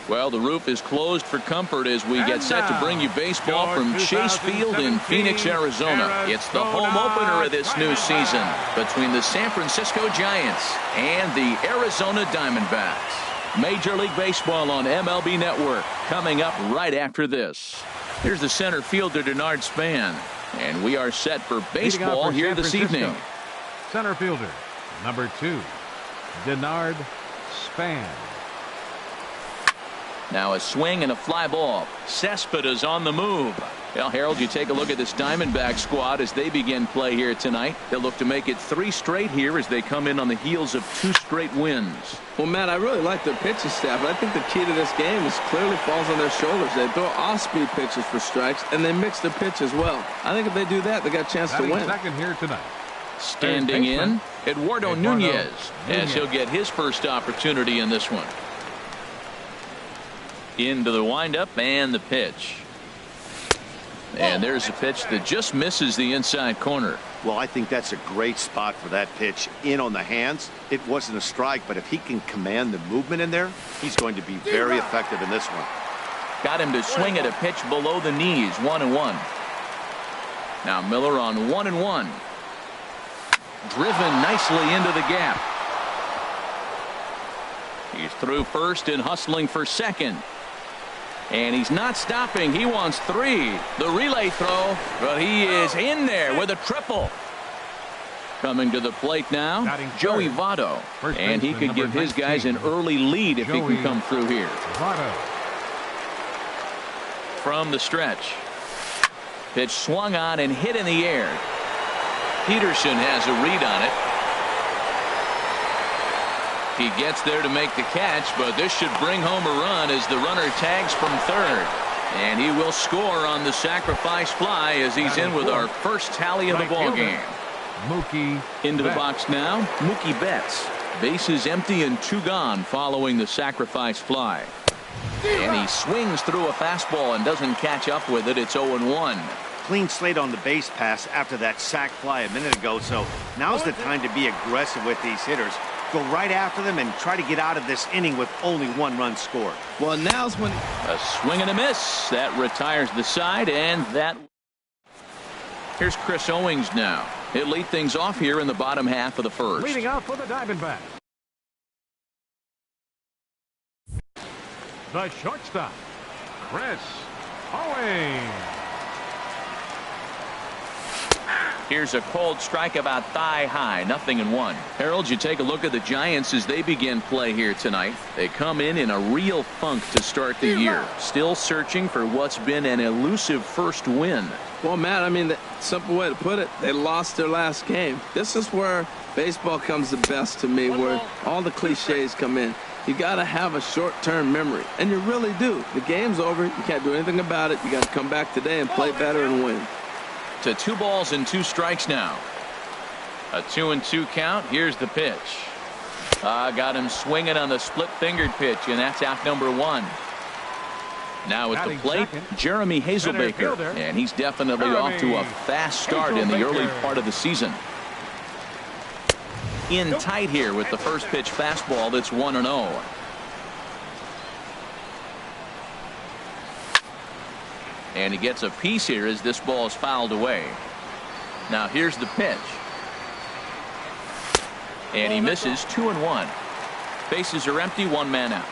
Well, the roof is closed for comfort as we get set to bring you baseball from Chase Field in Phoenix, Arizona. It's the home opener of this new season between the San Francisco Giants and the Arizona Diamondbacks. Major League Baseball on MLB Network coming up right after this. Here's the center fielder, Denard Span, and we are set for baseball here this evening. Center fielder, number 2, Denard Span. Now a swing and a fly ball. Cespedes on the move. Well, Harold, you take a look at this Diamondback squad as they begin play here tonight. They'll look to make it 3 straight here as they come in on the heels of 2 straight wins. Well, Matt, I really like their pitching staff, but I think the key to this game is clearly falls on their shoulders. They throw off-speed pitches for strikes, and they mix their pitch as well. I think if they do that, they got a chance to win. Second here tonight. Standing in, Eduardo Nunez, as he'll get his first opportunity in this one. Into the windup and the pitch. And there's a pitch that just misses the inside corner. Well, I think that's a great spot for that pitch. In on the hands. It wasn't a strike, but if he can command the movement in there, he's going to be very effective in this one. Got him to swing at a pitch below the knees. 1-1. Now Miller on 1-1. Driven nicely into the gap. He's through first and hustling for second. And he's not stopping. He wants 3. The relay throw, but he is in there with a triple. Coming to the plate now, Joey Votto. And he could give his guys an early lead if he can come through here. From the stretch. Pitch swung on and hit in the air. Peterson has a read on it. He gets there to make the catch, but this should bring home a run as the runner tags from third. And he will score on the sacrifice fly as he's in with our first tally of the ball game. Mookie into the box now, Mookie Betts. Bases empty and 2 gone following the sacrifice fly. And he swings through a fastball and doesn't catch up with it. It's 0-1. Clean slate on the base pass after that sac fly a minute ago, so now's the time to be aggressive with these hitters. Go right after them and try to get out of this inning with only 1 run scored. Well, now's when a swing and a miss that retires the side, and that. Here's Chris Owings now. He'll lead things off here in the bottom half of the first. Leading off for the Diamondbacks, the shortstop, Chris Owings. Here's a cold strike about thigh high. 0-1. Harold, you take a look at the Giants as they begin play here tonight. They come in a real funk to start the year. Still searching for what's been an elusive first win. Well, Matt, I mean, the simple way to put it, they lost their last game. This is where baseball comes the best to me, where all the cliches come in. You got to have a short-term memory, and you really do. The game's over. You can't do anything about it. You got to come back today and play better and win. To 2 balls and 2 strikes now. A 2-2 count. Here's the pitch. Got him swinging on the split-fingered pitch, and that's out number 1. Now at the plate, Jeremy Hazelbaker, and he's definitely off to a fast start in the early part of the season. In tight here with the first pitch fastball that's 1-0. And he gets a piece here as this ball is fouled away. Now here's the pitch. And he misses. 2-1. Bases are empty. 1 man out.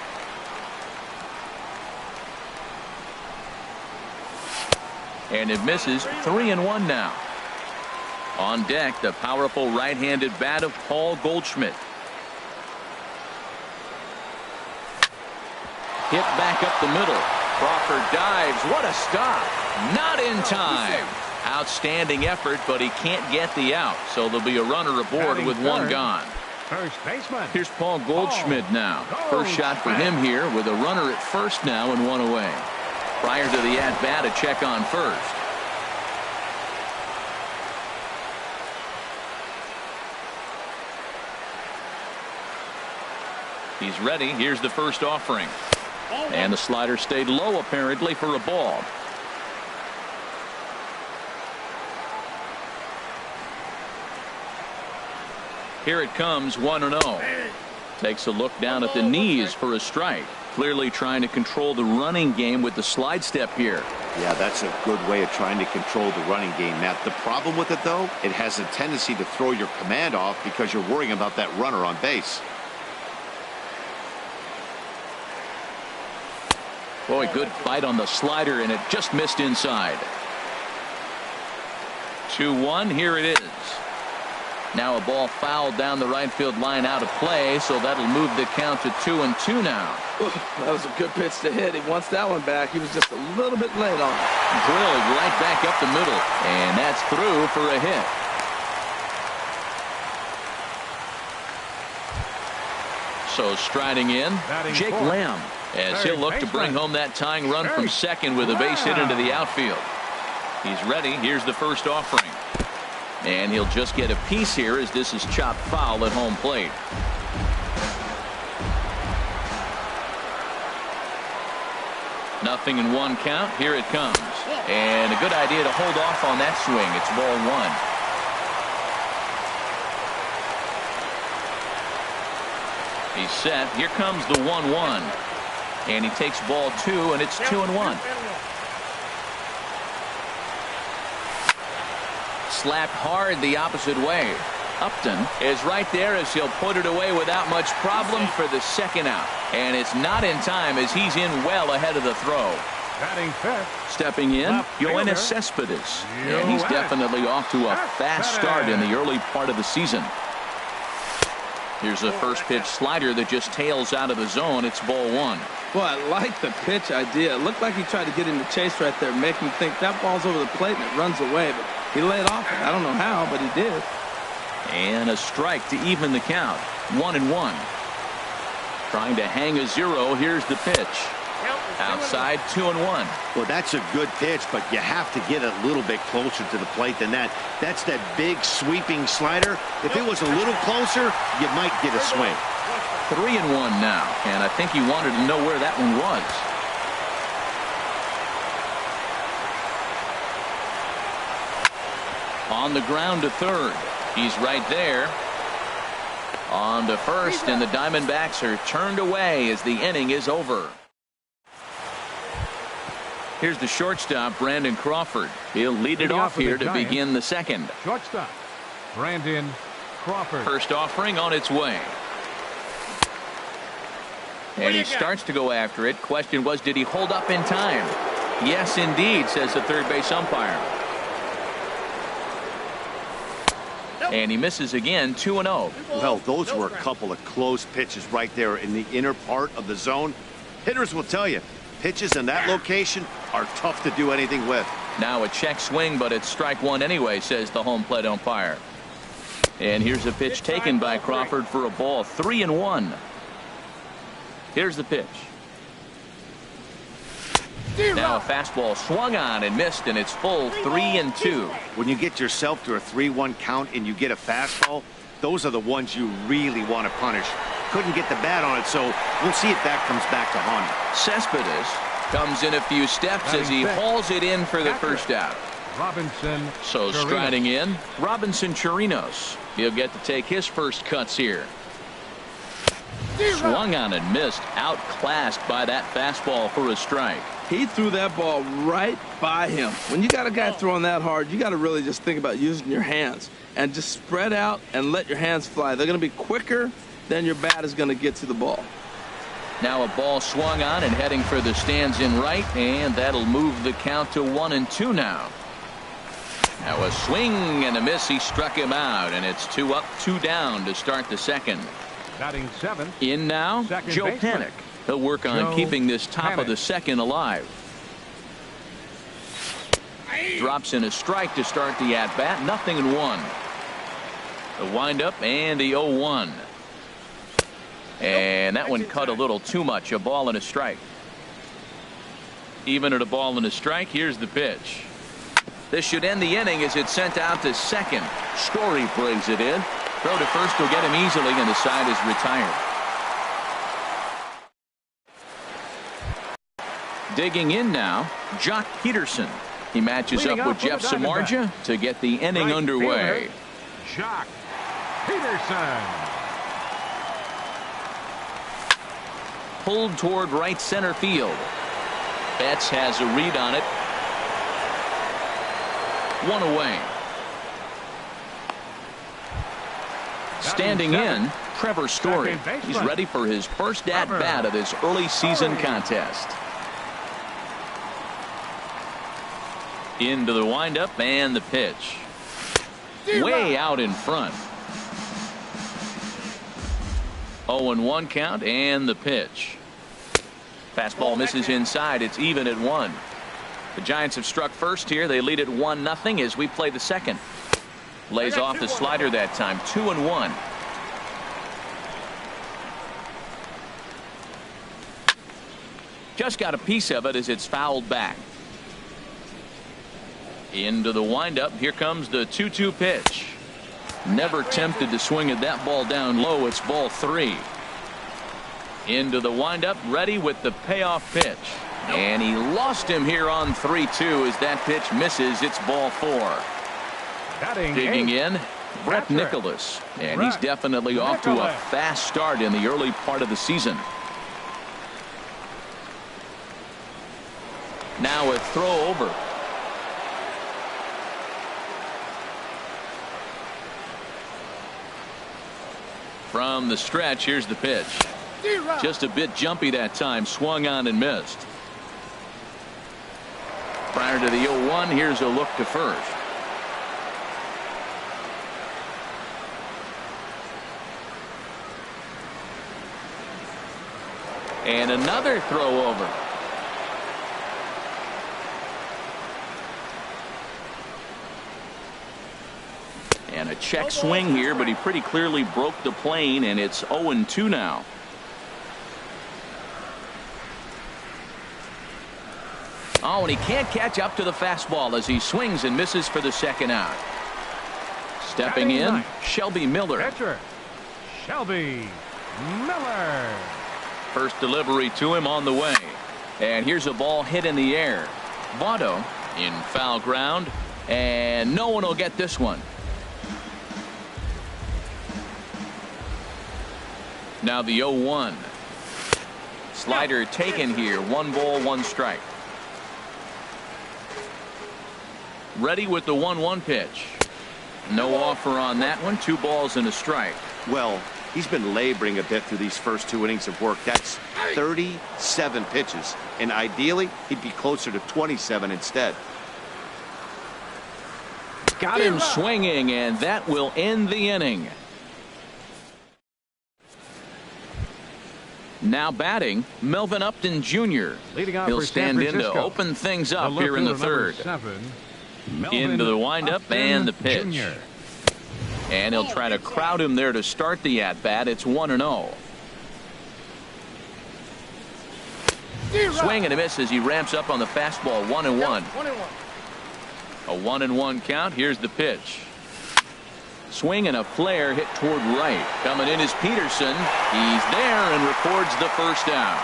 And it misses. 3-1 now. On deck, the powerful right-handed bat of Paul Goldschmidt. Hit back up the middle. Crawford dives. What a stop. Not in time. Outstanding effort, but he can't get the out. So there'll be a runner aboard with 1 gone. First baseman. Here's Paul Goldschmidt now. First shot for him here with a runner at first now and 1 away. Prior to the at-bat, a check on first. He's ready. Here's the first offering. And the slider stayed low apparently for a ball. Here it comes. 1-0. Takes a look down at the knees for a strike. Clearly trying to control the running game with the slide step here. Yeah, that's a good way of trying to control the running game, Matt. The problem with it, though, it has a tendency to throw your command off because you're worrying about that runner on base. Boy, good bite on the slider, and it just missed inside. 2-1, here it is. Now a ball fouled down the right field line out of play, so that'll move the count to 2-2 now. That was a good pitch to hit. He wants that one back. He was just a little bit late on it. Drilled right back up the middle, and that's through for a hit. So striding in, Jake Lamb, as he'll look to bring home that tying run from second with a base hit into the outfield. He's ready. Here's the first offering. And he'll just get a piece here as this is chopped foul at home plate. Nothing in one count. Here it comes. And a good idea to hold off on that swing. It's ball one. He's set. Here comes the 1-1. And he takes ball two, and it's 2-1. Slapped hard the opposite way. Upton is right there as he'll put it away without much problem for the second out. And it's not in time as he's in well ahead of the throw. Batting fifth. Stepping in, Left Yoenis fielder. Cespedes. And he's definitely off to a fast start in the early part of the season. Here's a first pitch slider that just tails out of the zone. It's ball one. Well, I like the pitch idea. It looked like he tried to get him to chase right there, make him think that ball's over the plate and it runs away. But he laid off it. I don't know how, but he did. And a strike to even the count. 1-1. Trying to hang a zero. Here's the pitch. Outside, 2-1. Well, that's a good pitch, but you have to get a little bit closer to the plate than that. That's that big sweeping slider. If it was a little closer, you might get a swing. 3-1 now, and I think he wanted to know where that one was. On the ground to third. He's right there. On to first, and the Diamondbacks are turned away as the inning is over. Here's the shortstop, Brandon Crawford. He'll lead it off here to begin the second. Shortstop, Brandon Crawford. First offering on its way. And he starts to go after it. Question was, did he hold up in time? Yes, indeed, says the third base umpire. And he misses again, 2-0. Well, those were a couple of close pitches right there in the inner part of the zone. Hitters will tell you, pitches in that location are tough to do anything with. Now a check swing, but it's strike one anyway, says the home plate umpire. And here's a pitch taken by Crawford for a ball. 3-1. Here's the pitch. Now a fastball swung on and missed, and it's full 3-2. When you get yourself to a 3-1 count and you get a fastball, those are the ones you really want to punish. Couldn't get the bat on it, so we'll see if that comes back to haunt him. Cespedes comes in a few steps as he hauls it in for the first out. Robinson. So striding in, Robinson Chirinos. He'll get to take his first cuts here. Swung on and missed, outclassed by that fastball for a strike. He threw that ball right by him. When you got a guy throwing that hard, you got to really just think about using your hands and just spread out and let your hands fly. They're going to be quicker than your bat is going to get to the ball. Now a ball swung on and heading for the stands in right, and that'll move the count to 1-2 now. Now a swing and a miss. He struck him out, and it's 2 up, 2 down to start the second. Batting seventh. In now, Joe Panik. He'll work on keeping this top of the second alive. Drops in a strike to start the at-bat. 0-1. The windup and the 0-1. And that one cut a little too much. A ball and a strike. Even at a ball and a strike, here's the pitch. This should end the inning as it's sent out to second. Story brings it in. Throw to first will get him easily, and the side is retired. Digging in now, Jock Peterson. He matches up with Jeff Samardzija to get the inning underway. Jock Peterson. pulled toward right center field. Betts has a read on it. One away. Standing in, Trevor Story. He's ready for his first at-bat of this early season contest. Into the windup and the pitch. Way out in front. 0-1 count and the pitch. Fastball misses inside. It's even at 1. The Giants have struck first here. They lead at 1-0 as we play the second. Lays off the slider that time. 2-1. Just got a piece of it as it's fouled back. Into the windup. Here comes the 2-2 pitch. Never tempted to swing at that ball down low. It's ball 3. Into the windup. Ready with the payoff pitch. And he lost him here on 3-2 as that pitch misses. It's ball 4. Digging in, Brett Nicholas. And he's definitely off to a fast start in the early part of the season. Now a throw over. From the stretch, here's the pitch. Just a bit jumpy that time. Swung on and missed. Prior to the 0-1, here's a look to first. And another throw over. And a check swing here, but he pretty clearly broke the plane, and it's 0-2 now. Oh, and he can't catch up to the fastball as he swings and misses for the second out. Stepping in, Shelby Miller. Catcher, Shelby Miller. First delivery to him on the way. And here's a ball hit in the air. Votto in foul ground, and no one will get this one. Now the 0-1. Slider taken here. 1 ball, 1 strike. Ready with the 1-1 pitch. No offer on that one. 2 balls and a strike. Well, he's been laboring a bit through these first 2 innings of work. That's 37 pitches. And ideally, he'd be closer to 27 instead. Got him swinging, and that will end the inning. Now batting, Melvin Upton Jr. He'll stand in to open things up here in the third. Into the windup and the pitch. And he'll try to crowd him there to start the at-bat. It's 1-0. Swing and a miss as he ramps up on the fastball. 1-1. A 1-1 count. Here's the pitch. Swing and a flare hit toward right. Coming in is Peterson. He's there and records the first out.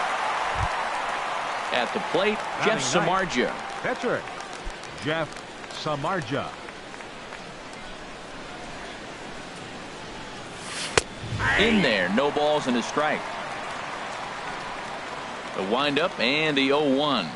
At the plate, Jeff Samardzija. Catcher, Jeff Samardzija. In there, no balls and a strike. The windup and the 0-1.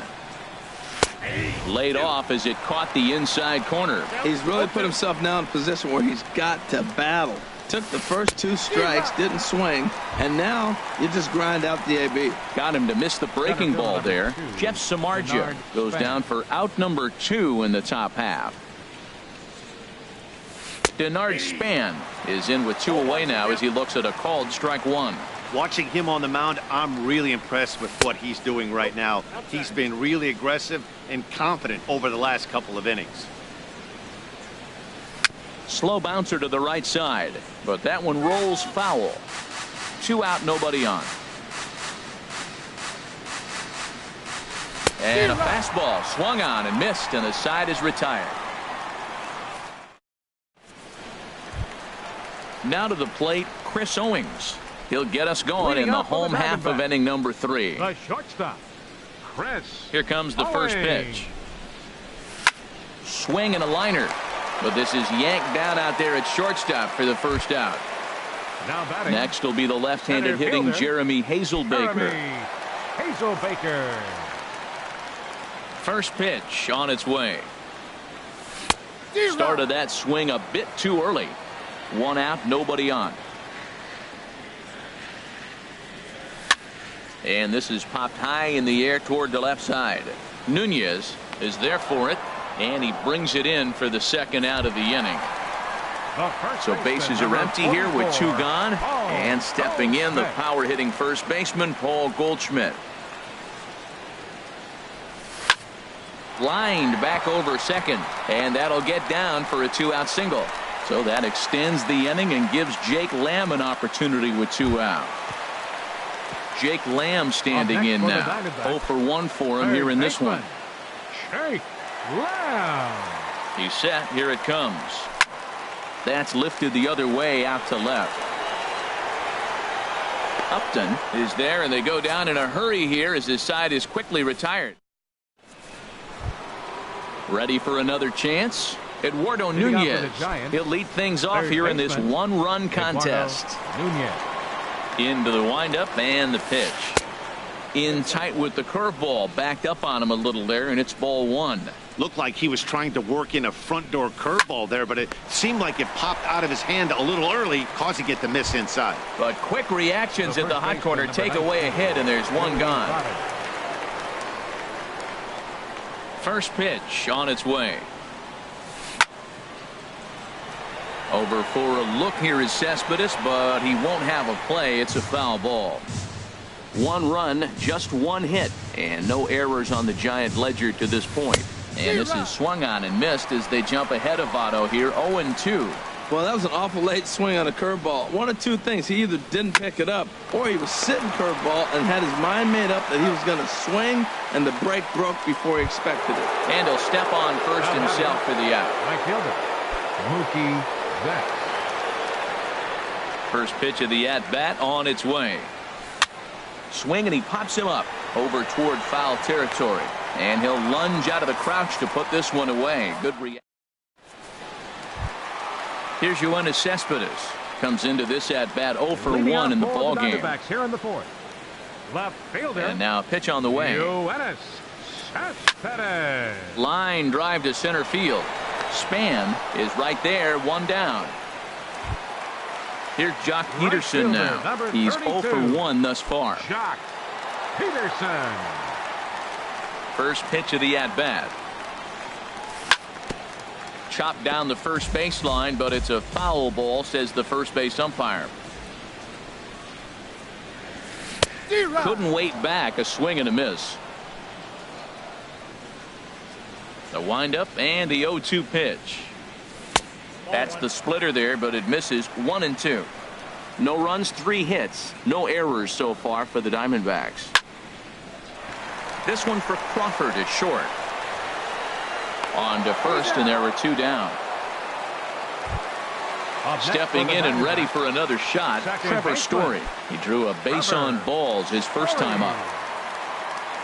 Laid off as it caught the inside corner. He's really put himself now in a position where he's got to battle. Took the first 2 strikes, didn't swing, and now you just grind out the AB. Got him to miss the breaking ball there. Jeff Samardzija goes down for out number 2 in the top half. Denard Span is in with 2 away now as he looks at a called strike 1. Watching him on the mound, I'm really impressed with what he's doing right now. He's been really aggressive and confident over the last couple of innings. Slow bouncer to the right side, but that one rolls foul. 2 out, nobody on. And a fastball swung on and missed, and the side is retired. Now to the plate, Chris Owings. He'll get us going in the home half of inning number 3. The shortstop, Chris. Here comes the first pitch. Swing and a liner. But this is yanked down out there at shortstop for the first out. Now batting. Next will be the left-handed hitting Jeremy Hazelbaker. Hazelbaker. First pitch on its way. Started that swing a bit too early. One out, nobody on. And this is popped high in the air toward the left side. Nunez is there for it, and he brings it in for the second out of the inning. So bases are empty here with two gone, and stepping in the power hitting first baseman Paul Goldschmidt. Lined back over second, and that'll get down for a two-out single. So that extends the inning and gives Jake Lamb an opportunity with two out. Jake Lamb standing in now. 0 for 1 for him here in this one. Jake Lamb. He's set. Here it comes. That's lifted the other way out to left. Upton is there, and they go down in a hurry here as his side is quickly retired. Ready for another chance? Eduardo Nunez. He'll lead things off here in this one-run contest. Into the windup and the pitch. In tight with the curveball. Backed up on him a little there, and it's ball one. Looked like he was trying to work in a front door curveball there, but it seemed like it popped out of his hand a little early, causing it to miss inside. But quick reactions at the hot corner take away a hit, and there's one gone. First pitch on its way. Over for a look here is Cespedes, but he won't have a play. It's a foul ball. One run, just one hit, and no errors on the Giant ledger to this point. And this is swung on and missed as they jump ahead of Otto here, 0-2. Well, that was an awful late swing on a curveball. One of two things. He either didn't pick it up or he was sitting curveball and had his mind made up that he was going to swing, and the break broke before he expected it. And he'll step on first himself for the out. Right fielder, Mookie Betts. First pitch of the at-bat on its way. Swing, and he pops him up over toward foul territory. And he'll lunge out of the crouch to put this one away. Good reaction. Here's Yoenis Cespedes. Comes into this at-bat 0 for 1 in the ball game. Here in the fourth. Left fielder. And now a pitch on the way. Yoenis Cespedes. Line drive to center field. Span is right there, one down. Here's Jock Peterson now. He's 0 for 1 thus far. Jock Peterson. First pitch of the at-bat. Chopped down the first baseline, but it's a foul ball, says the first base umpire. Couldn't wait back, a swing and a miss. The windup and the 0-2 pitch. That's the splitter there, but it misses. 1-2. No runs, 3 hits. No errors so far for the Diamondbacks. This one for Crawford is short. On to first, and there were 2 down. Stepping in and ready for another shot, Trevor Story. He drew a base on balls his first time up.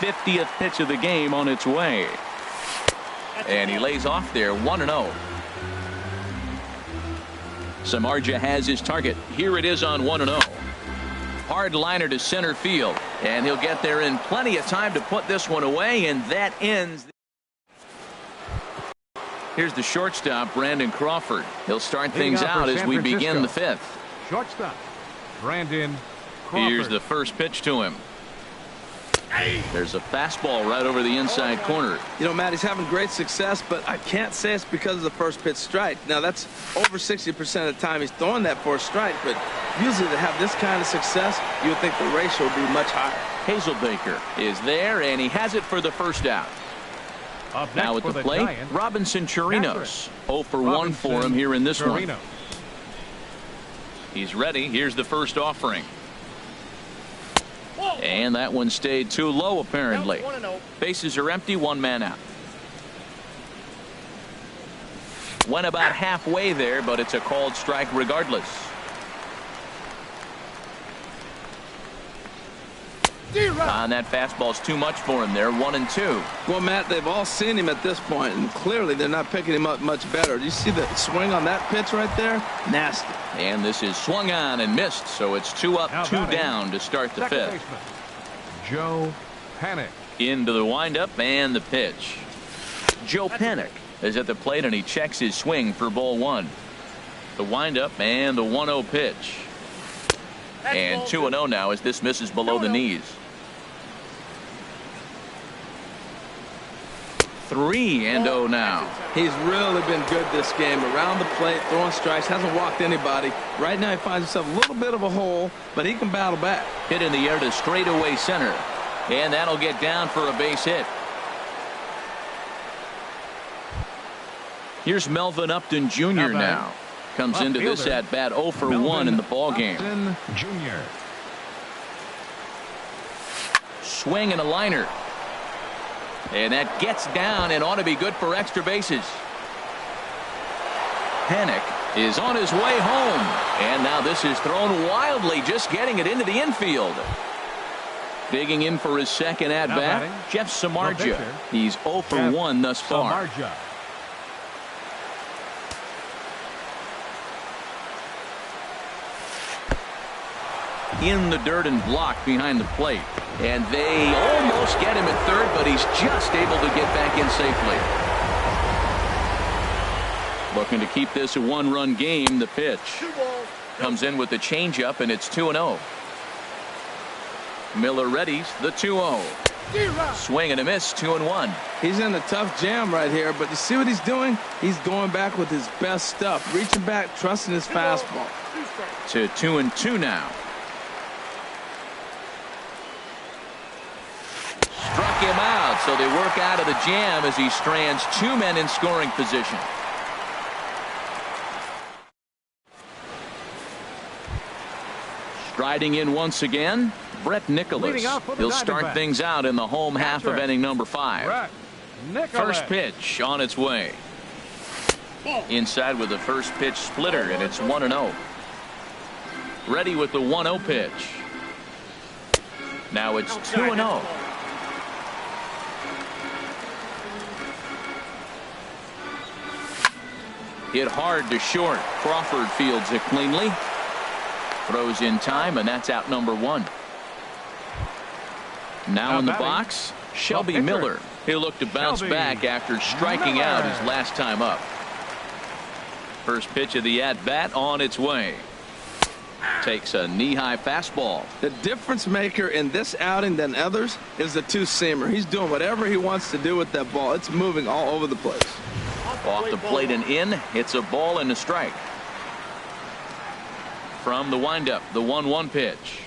50th pitch of the game on its way. And he lays off there, 1-0. Samardzija has his target. Here it is on 1-0. Hard liner to center field, and he'll get there in plenty of time to put this one away, and that ends. Here's the shortstop, Brandon Crawford. He'll start things out as we begin the 5th. Shortstop, Brandon Crawford. Here's the first pitch to him. There's a fastball right over the inside corner. You know, Matt, he's having great success, but I can't say it's because of the first pitch strike. Now, that's over 60% of the time he's throwing that for a strike, but usually to have this kind of success, you would think the ratio would be much higher. Hazelbaker is there, and he has it for the first out. Now at the plate, Giants, Robinson Chirinos. 0 for 1 for him here in this one. He's ready. Here's the first offering. And that one stayed too low, apparently. Bases are empty, 1 man out. Went about halfway there, but it's a called strike regardless. And that fastball's too much for him there, 1-2. Well, Matt, they've all seen him at this point, and clearly they're not picking him up much better. Do you see the swing on that pitch right there? Nasty. And this is swung on and missed, so it's 2 up, 2 down to start the 5th. Joe Panic. Into the windup and the pitch. Joe Panic is at the plate, and he checks his swing for ball one. The windup and the 1-0 pitch. And 2-0 now as this misses below the knees. 3-0 now. He's really been good this game. Around the plate, throwing strikes, hasn't walked anybody. Right now he finds himself a little bit of a hole, but he can battle back. Hit in the air to straightaway center. And that'll get down for a base hit. Here's Melvin Upton Jr. now. Comes into this at bat 0 for 1 in the ball game. Upton Jr. Swing and a liner. And that gets down and ought to be good for extra bases. Panic is on his way home. And now this is thrown wildly, just getting it into the infield. Digging in for his second at bat, Jeff Samardzija. He's 0 for 1 thus far. Samardzija. In the dirt and blocked behind the plate. And they almost get him at third, but he's just able to get back in safely. Looking to keep this a one-run game. The pitch comes in with the changeup, and it's 2-0. Miller readies the 2-0. Swing and a miss, 2-1. He's in a tough jam right here, but you see what he's doing? He's going back with his best stuff. Reaching back, trusting his fastball. To 2-2 now. Struck him out, so they work out of the jam as he strands two men in scoring position. Striding in once again, Brett Nicholas. He'll start things out in the home half of inning number 5. First pitch on its way. Inside with the first pitch splitter, and it's 1-0. Ready with the 1-0 pitch. Now it's 2-0. Hit hard to short. Crawford fields it cleanly. Throws in time, and that's out number 1. Now in the box, Shelby Miller. He'll look to bounce back after striking out his last time up. First pitch of the at-bat on its way. Takes a knee-high fastball. The difference maker in this outing than others is the two-seamer. He's doing whatever he wants to do with that ball. It's moving all over the place. Off the plate and in. It's a ball and a strike. From the windup, the 1-1 pitch.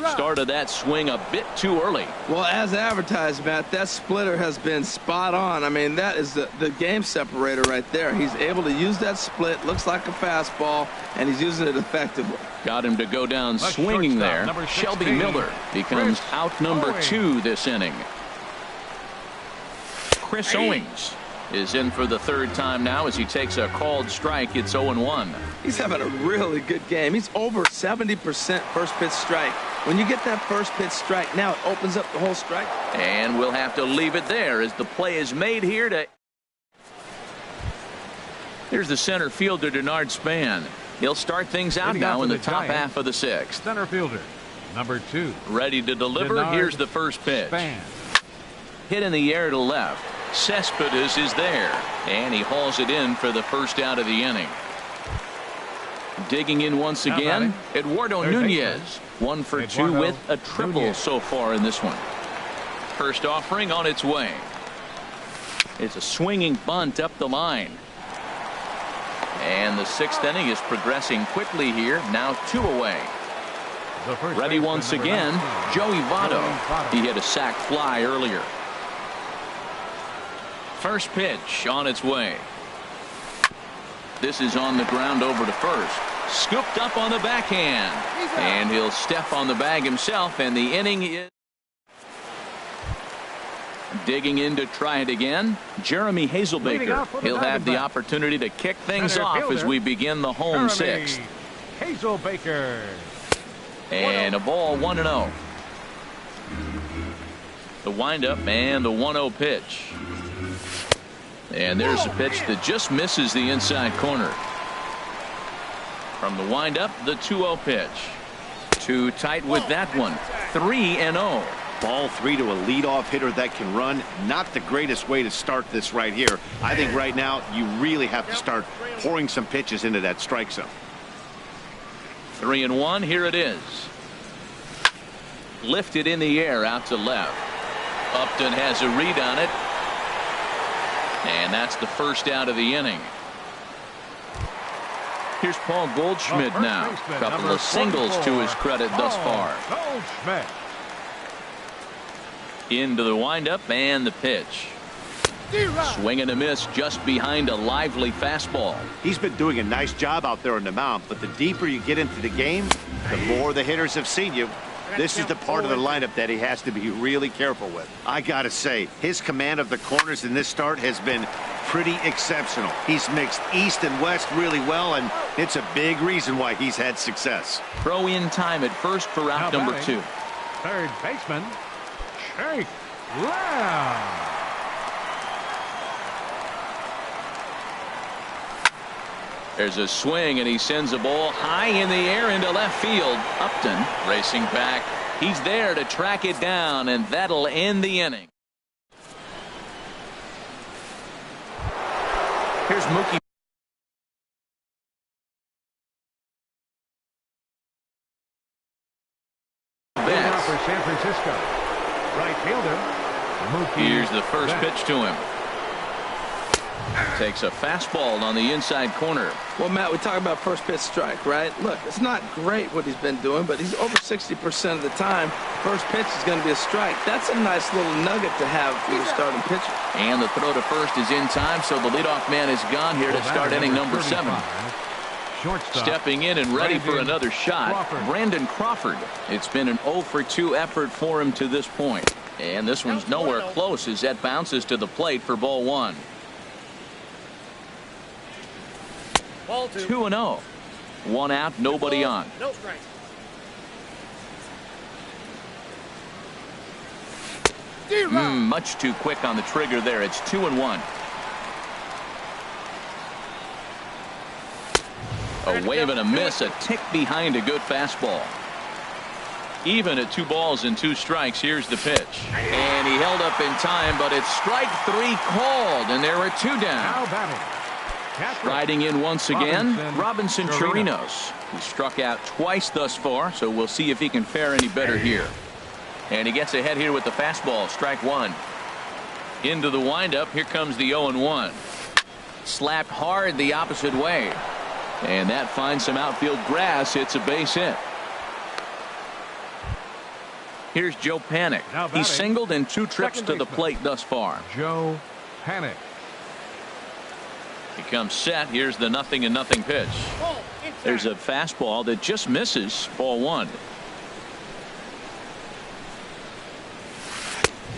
Started that swing a bit too early. Well, as advertised, Matt, that splitter has been spot on. I mean, that is the game separator right there. He's able to use that split. Looks like a fastball, and he's using it effectively. Got him to go down swinging there. Shelby Miller becomes out number 2 this inning. Chris Owings is in for the third time now as he takes a called strike. It's 0-1. He's having a really good game. He's over 70% first pitch strike. When you get that first pitch strike, now it opens up the whole strike. And we'll have to leave it there as the play is made here to. Here's the center fielder, Denard Span. He'll start things out now in the top half of the 6th. Center fielder, number 2. Ready to deliver. Denard Here's the first pitch. Span. Hit in the air to left. Cespedes is there, and he hauls it in for the first out of the inning. Digging in once again, Eduardo Nunez. 1 for 2 with a triple so far in this one. First offering on its way. It's a swinging bunt up the line. And the 6th inning is progressing quickly here. Now 2 away. Ready once again, Joey Votto. He hit a sac fly earlier. First pitch on its way. This is on the ground over to first. Scooped up on the backhand. And he'll step on the bag himself, and the inning is. Digging in to try it again, Jeremy Hazelbaker. He'll have the opportunity to kick things off as we begin the home 6th. Hazelbaker. And a ball 1-0. The windup and the 1-0 pitch. And there's a pitch that just misses the inside corner. From the windup, the 2-0 pitch. Too tight with that one. 3-0. Ball 3 to a leadoff hitter that can run. Not the greatest way to start this right here. I think right now you really have to start pouring some pitches into that strike zone. 3-1. Here it is. Lifted in the air out to left. Upton has a read on it. And that's the first out of the inning. Here's Paul Goldschmidt now. A couple of singles to his credit thus far. Goldschmidt. Into the windup and the pitch. Swing and a miss just behind a lively fastball. He's been doing a nice job out there on the mound, but the deeper you get into the game, the more the hitters have seen you. This is the part of the lineup that he has to be really careful with. I gotta say, his command of the corners in this start has been pretty exceptional. He's mixed east and west really well, and it's a big reason why he's had success. Throw in time at first for out number 2. Third baseman, Jake Lamb. There's a swing, and he sends a ball high in the air into left field. Upton racing back. He's there to track it down, and that'll end the inning. Here's Mookie. Now for San Francisco, right fielder, Mookie. Here's the first pitch to him. Takes a fastball on the inside corner. Well, Matt, we talk about first pitch strike, right? Look, it's not great what he's been doing, but he's over 60% of the time. First pitch is going to be a strike. That's a nice little nugget to have for your starting pitcher. And the throw to first is in time, so the leadoff man is gone here to start inning number 7. Stepping in and ready for another shot, Brandon Crawford. It's been an 0 for 2 effort for him to this point. And this one's nowhere close as that bounces to the plate for ball 1. 2-0. 1 out, nobody on. No strikes. Much too quick on the trigger there. It's 2-1. A wave and a miss, a tick behind a good fastball. Even at 2 balls and 2 strikes. Here's the pitch, and he held up in time, but it's strike 3 called, and there are 2 down. Now batting. Riding in once again, Robinson Chirinos. He struck out twice thus far, so we'll see if he can fare any better here. And he gets ahead here with the fastball, strike 1. Into the windup, here comes the 0-1. Slapped hard the opposite way. And that finds some outfield grass. It's a base hit. Here's Joe Panik. He singled in 2 trips to the plate thus far. Joe Panik. He comes set. Here's the 0-0 pitch. There's a fastball that just misses. Ball 1.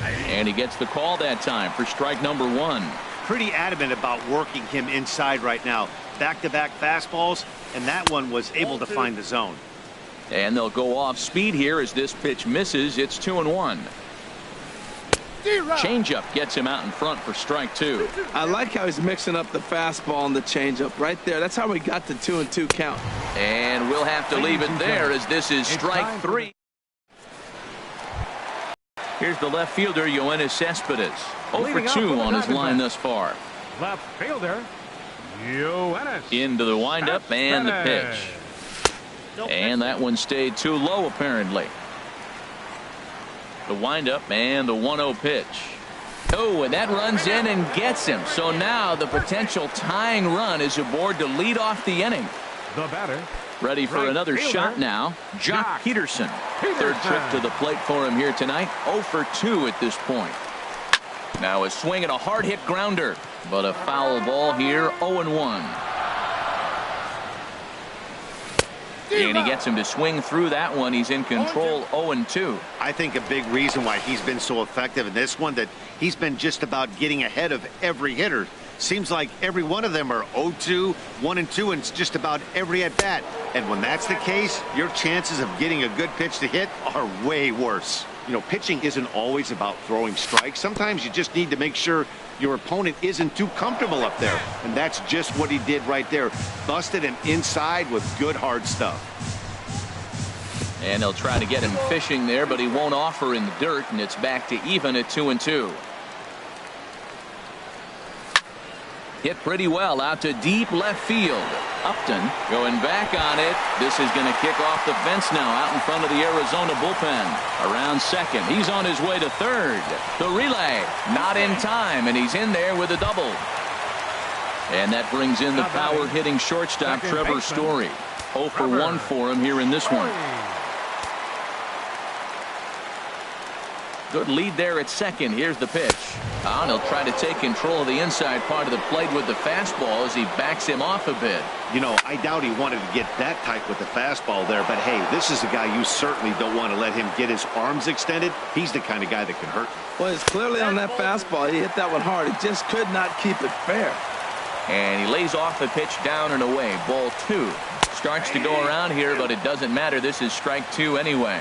And he gets the call that time for strike number 1. Pretty adamant about working him inside right now. Back-to-back fastballs, and that one was able to find the zone. And they'll go off speed here as this pitch misses. It's 2-1. Changeup gets him out in front for strike 2. I like how he's mixing up the fastball and the changeup right there. That's how we got the 2-2 count. And we'll have to leave it there as this is strike 3. Here's the left fielder, Yoenis Cespedes. 0 for 2 on his line thus far. Left fielder, Yoenis. Into the windup and the pitch. And that one stayed too low apparently. The windup and the 1-0 pitch. Oh, and that runs in and gets him. So now the potential tying run is aboard to lead off the inning. The batter. Ready for another shot now. Jock Peterson. Third trip to the plate for him here tonight. 0 for 2 at this point. Now a swing and a hard hit grounder. But a foul ball here. 0-1. And he gets him to swing through that one. He's in control. 0-2. I think a big reason why he's been so effective in this one, that he's been just about getting ahead of every hitter. Seems like every one of them are 0-2, 1-2, and it's just about every at bat. And when that's the case, your chances of getting a good pitch to hit are way worse. You know, pitching isn't always about throwing strikes. Sometimes you just need to make sure your opponent isn't too comfortable up there. And that's just what he did right there. Busted him inside with good hard stuff. And they'll try to get him fishing there, but he won't offer in the dirt, and it's back to even at 2-2. Hit pretty well out to deep left field. Upton going back on it. This is going to kick off the fence now out in front of the Arizona bullpen. Around second. He's on his way to third. The relay not in time, and he's in there with a double. And that brings in the power hitting shortstop Trevor Story. 0 for 1 for him here in this one. Good lead there at second. Here's the pitch. And he'll try to take control of the inside part of the plate with the fastball as he backs him off a bit. You know, I doubt he wanted to get that tight with the fastball there, but hey, this is a guy you certainly don't want to let him get his arms extended. He's the kind of guy that can hurt. Well, it's clearly on that fastball. He hit that one hard. He just could not keep it fair. And he lays off the pitch down and away. Ball 2. Starts to go around here, but it doesn't matter. This is strike 2 anyway.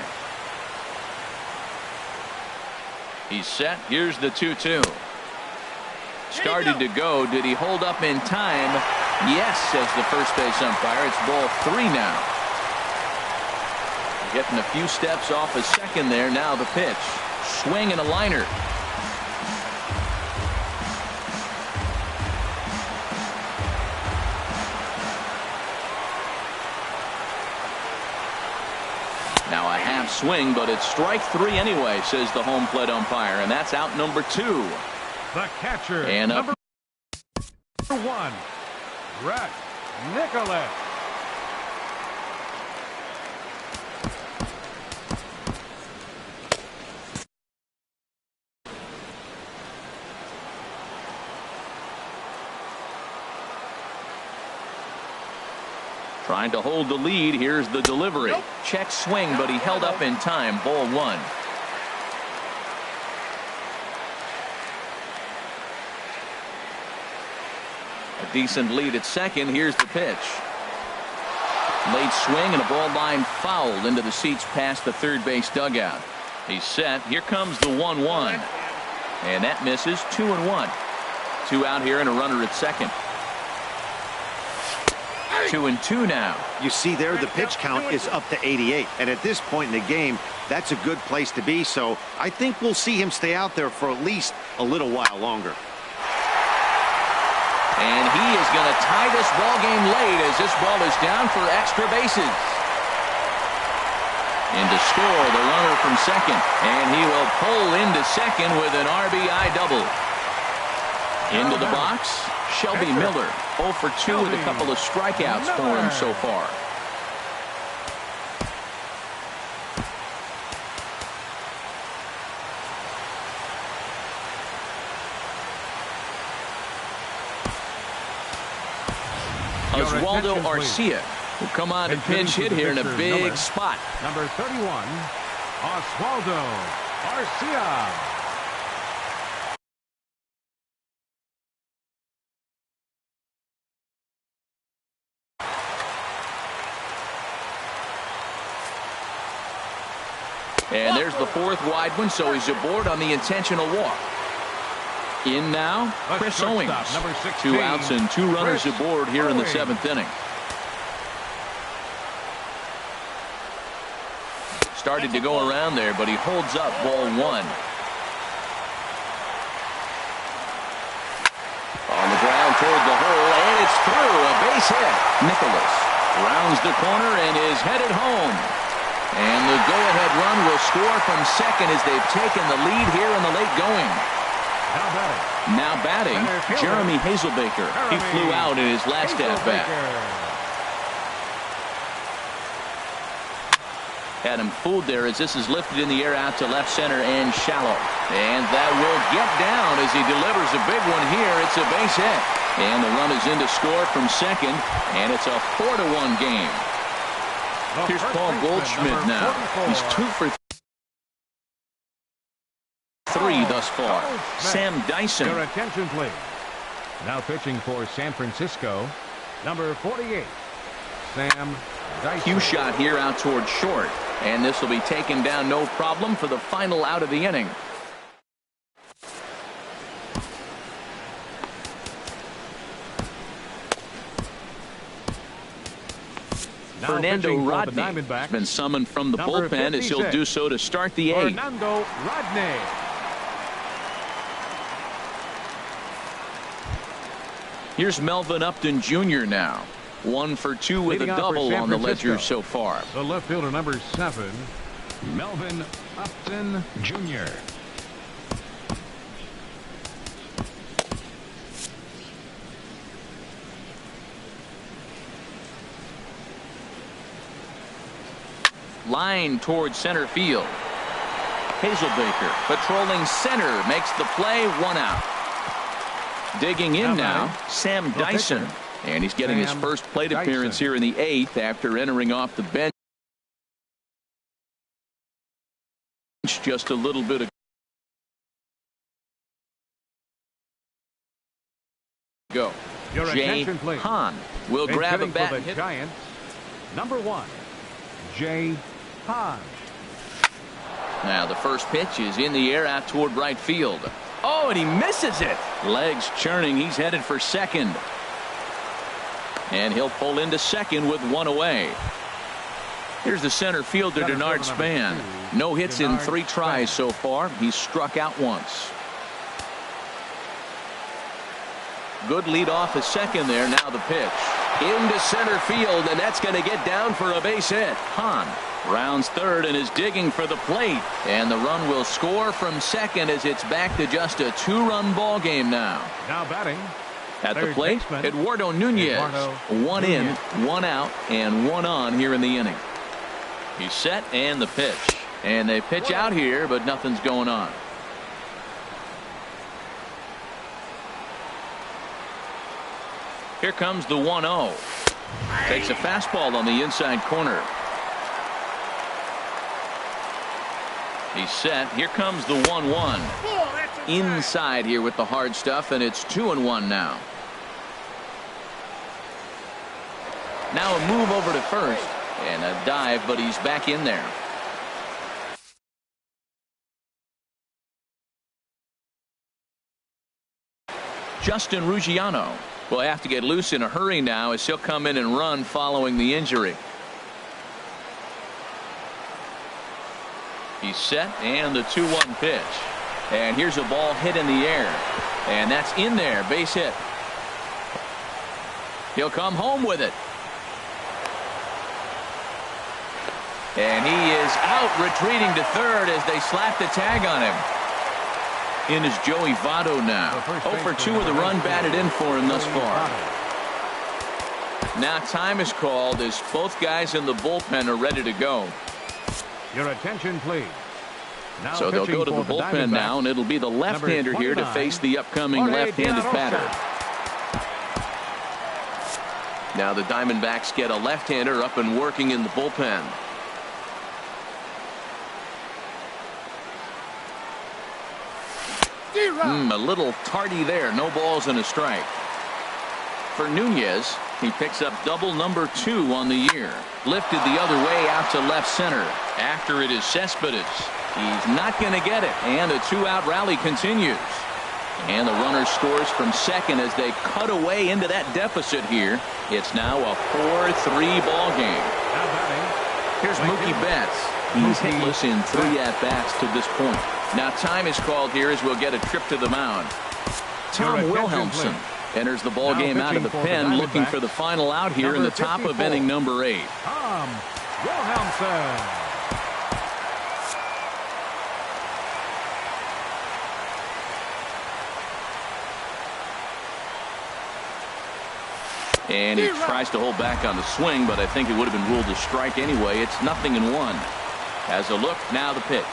He's set. Here's the 2-2. Started to go. Did he hold up in time? Yes, says the first base umpire. It's ball 3 now. Getting a few steps off a second there. Now the pitch. Swing and a liner. Now a half swing, but it's strike 3 anyway, says the home plate umpire, and that's out number 2. The catcher, and number 1, Brett Nicholas. Trying to hold the lead. Here's the delivery. Check swing, but he held up in time. Ball 1. A decent lead at second. Here's the pitch. Late swing and a ball line fouled into the seats past the third base dugout. He's set. Here comes the 1-1. And that misses. 2-1. 2 out here and a runner at second. 2-2 now. You see there, the pitch count is up to 88. And at this point in the game, that's a good place to be. So I think we'll see him stay out there for at least a little while longer. And he is going to tie this ball game late as this ball is down for extra bases. In to score the runner from second. And he will pull into second with an RBI double. Into the box, Shelby Miller. 0 for 2 with a couple of strikeouts for him so far. Oswaldo Arcia will come on to pinch hit here in a big spot. Number 31, Oswaldo Arcia. And there's the 4th wide one, so he's aboard on the intentional walk. In now, Chris Owings. 2 outs and 2 runners aboard here in the 7th inning. Started to go around there, but he holds up ball 1. On the ground toward the hole, and it's through. A base hit. Nicholas rounds the corner and is headed home. And the go-ahead run will score from second as they've taken the lead here in the late going. Now batting, Jeremy Hazelbaker. He flew out in his last at-bat. Had him fooled there as this is lifted in the air out to left center and shallow. And that will get down as he delivers a big one here. It's a base hit. And the run is in to score from second. And it's a 4-1 game. Here's Paul Goldschmidt now. He's 2 for 3 thus far. Sam Dyson. Your attention, please. Now pitching for San Francisco, number 48, Sam Dyson. Cue shot here out toward short. And this will be taken down no problem for the final out of the inning. Fernando Rodney has been summoned from the bullpen as he'll do so to start the eighth. Fernando Rodney. Here's Melvin Upton Jr. now. 1 for 2 with a double on the ledger so far. The left fielder, number 7, Melvin Upton Jr. Line towards center field. Hazelbaker patrolling center makes the play, 1 out. Digging in now, Sam Dyson. And he's getting his first plate appearance here in the 8th after entering off the bench just a little bit ago. Jay Hahn will grab a bat and hit. Giants, number 1, Jay Hahn. Now the first pitch is in the air out toward right field. Oh, and he misses it. Legs churning. He's headed for second. And he'll pull into second with 1 away. Here's the center fielder, Denard Span. No hits in 3 tries so far. He's struck out once. Good lead off at second there. Now the pitch. Into center field, and that's going to get down for a base hit. Hahn rounds third and is digging for the plate. And the run will score from second as it's back to just a 2-run ball game now. Now batting. At the plate, Eduardo Nunez. 1 in, 1 out, and 1 on here in the inning. He's set and the pitch. And they pitch out here, but nothing's going on. Here comes the 1-0. Takes a fastball on the inside corner. He's set. Here comes the 1-1. Inside here with the hard stuff, and it's 2-1 now. Now a move over to first and a dive, but he's back in there. Justin Ruggiano will have to get loose in a hurry now as he'll come in and run following the injury. He's set and the 2-1 pitch. And here's a ball hit in the air. And that's in there. Base hit. He'll come home with it. And he is out, retreating to third as they slap the tag on him. In is Joey Votto now. 0 for 2 with a run batted in for him thus far. Now time is called as both guys in the bullpen are ready to go. Your attention, please. Now so they'll go to the bullpen now, and it'll be the left-hander here to face the upcoming left-handed batter. Now the Diamondbacks get a left-hander up and working in the bullpen. A little tardy there. No balls and a strike. For Nunez, he picks up double number 2 on the year. Lifted the other way out to left center. After it is Cespedes. He's not going to get it. And a 2-out rally continues. And the runner scores from second as they cut away into that deficit here. It's now a 4-3 ball game. Here's Mookie Betts. He's hitless in 3 at-bats to this point. Now time is called here as we'll get a trip to the mound. Tom Wilhelmsen enters the ball game out of the pen, looking for the final out here in the top of inning number 8. Tom Wilhelmsen. And he tries to hold back on the swing, but I think it would have been ruled a strike anyway. It's 0-1. Has a look. Now the pitch.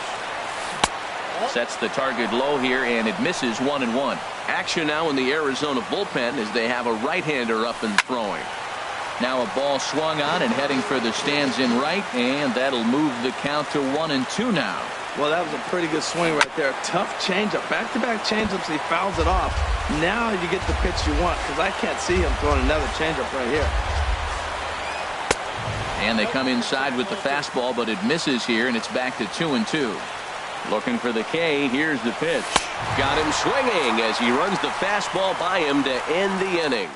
Sets the target low here, and it misses 1-1. Action now in the Arizona bullpen as they have a right-hander up and throwing. Now a ball swung on and heading for the stands in right, and that'll move the count to 1-2 now. Well, that was a pretty good swing right there. Tough changeup. Back-to-back changeups. He fouls it off. Now you get the pitch you want, because I can't see him throwing another changeup right here. And they come inside with the fastball, but it misses here, and it's back to 2-2. Looking for the K. Here's the pitch. Got him swinging as he runs the fastball by him to end the inning.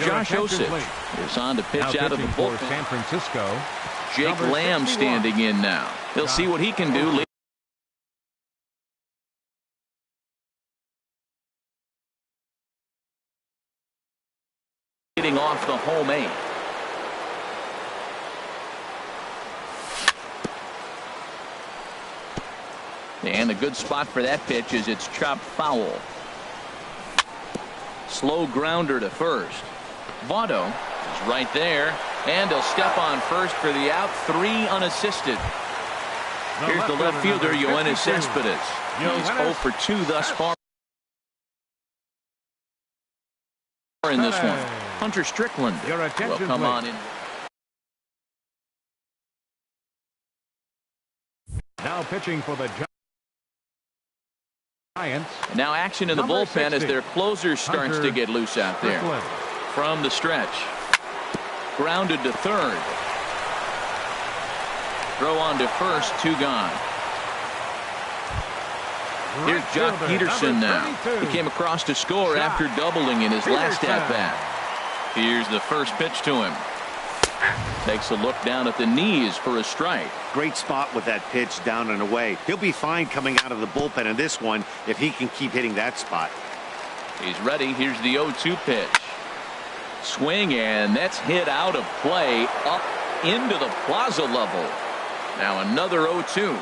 Josh Osich is on to pitch out of the for bullpen. San Francisco. Jake number Lamb 61. standing in now. He'll see what he can do. Getting off the home 8. And a good spot for that pitch is it's chopped foul. Slow grounder to first. Votto is right there, and he'll step on first for the out. 3 unassisted. Here's the left fielder, Yoenis Cespedes. He's 0 for 2 thus far in this one. Hunter Strickland will come on in. Now pitching for the Giants. Now action in the Number bullpen 60. as their closer starts Hunter to get loose out there. Strickland. From the stretch. Grounded to third. Throw on to first, 2 gone. Here's Jock fielder, Peterson number now. 32. He came across to score after doubling in his last Peterson. at-bat. Here's the first pitch to him. Takes a look down at the knees for a strike. Great spot with that pitch down and away. He'll be fine coming out of the bullpen in this one if he can keep hitting that spot. He's ready. Here's the 0-2 pitch. Swing, and that's hit out of play up into the plaza level. Now another 0-2.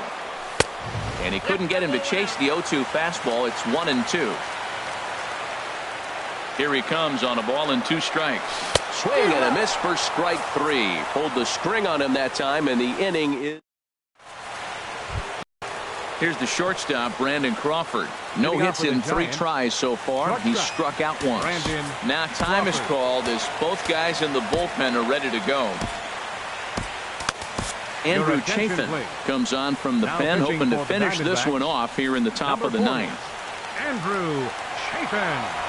And he couldn't get him to chase the 0-2 fastball. It's 1-2. Here he comes on a ball and 2 strikes. Swing and a miss for strike 3. Pulled the string on him that time, and the inning is. Here's the shortstop, Brandon Crawford. No Leading off hits for the in 3 Giants. tries so far. Shortstop, He's struck out once. Brandon Now time is Crawford. called as both guys in the bullpen are ready to go. Andrew attention, Chafin please. comes on from the Now pen, pitching hoping to for the finish this Diamondbacks. one off here in the top of the Number 40, 9th. Andrew Chafin.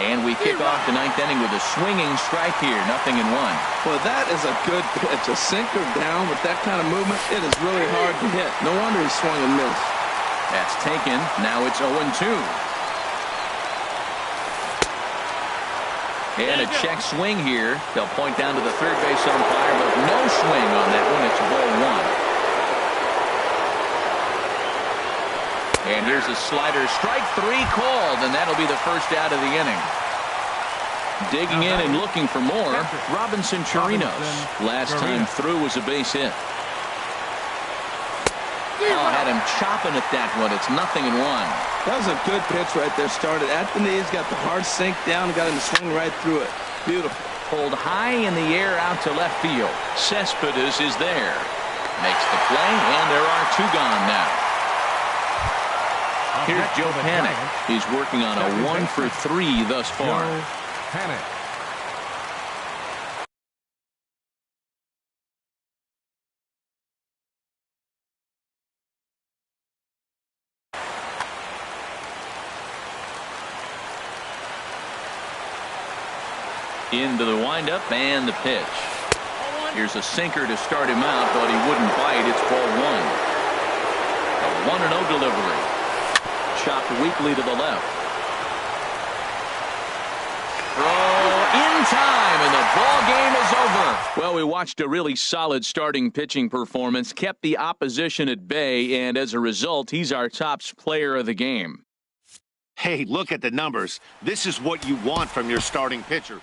And we kick off the 9th inning with a swinging strike here. 0-1. Well, that is a good pitch. A sinker down with that kind of movement, it is really hard to hit. No wonder he swung and missed. That's taken. Now it's 0-2. And a check swing here. They'll point down to the third base umpire, but no swing on that one. It's ball 1. And here's a slider. Strike 3 called, and that'll be the first out of the inning. Digging in and looking for more, Robinson Chirinos. Last time through was a base hit. Oh, had him chopping at that one. It's 0-1. That was a good pitch right there. Started at the knees, got the hard sink down, got him to swing right through it. Beautiful. Pulled high in the air out to left field. Cespedes is there. Makes the play, and there are 2 gone now. Here's Joe Panik. He's working on a 1 for 3 thus far. Joe Panik. Into the windup and the pitch. Here's a sinker to start him out, but he wouldn't bite. It's ball 1. A 1-0 delivery. Chopped weakly to the left. Throw in time, and the ball game is over. Well, we watched a really solid starting pitching performance, kept the opposition at bay, and as a result, he's our top player of the game. Hey, look at the numbers. This is what you want from your starting pitcher.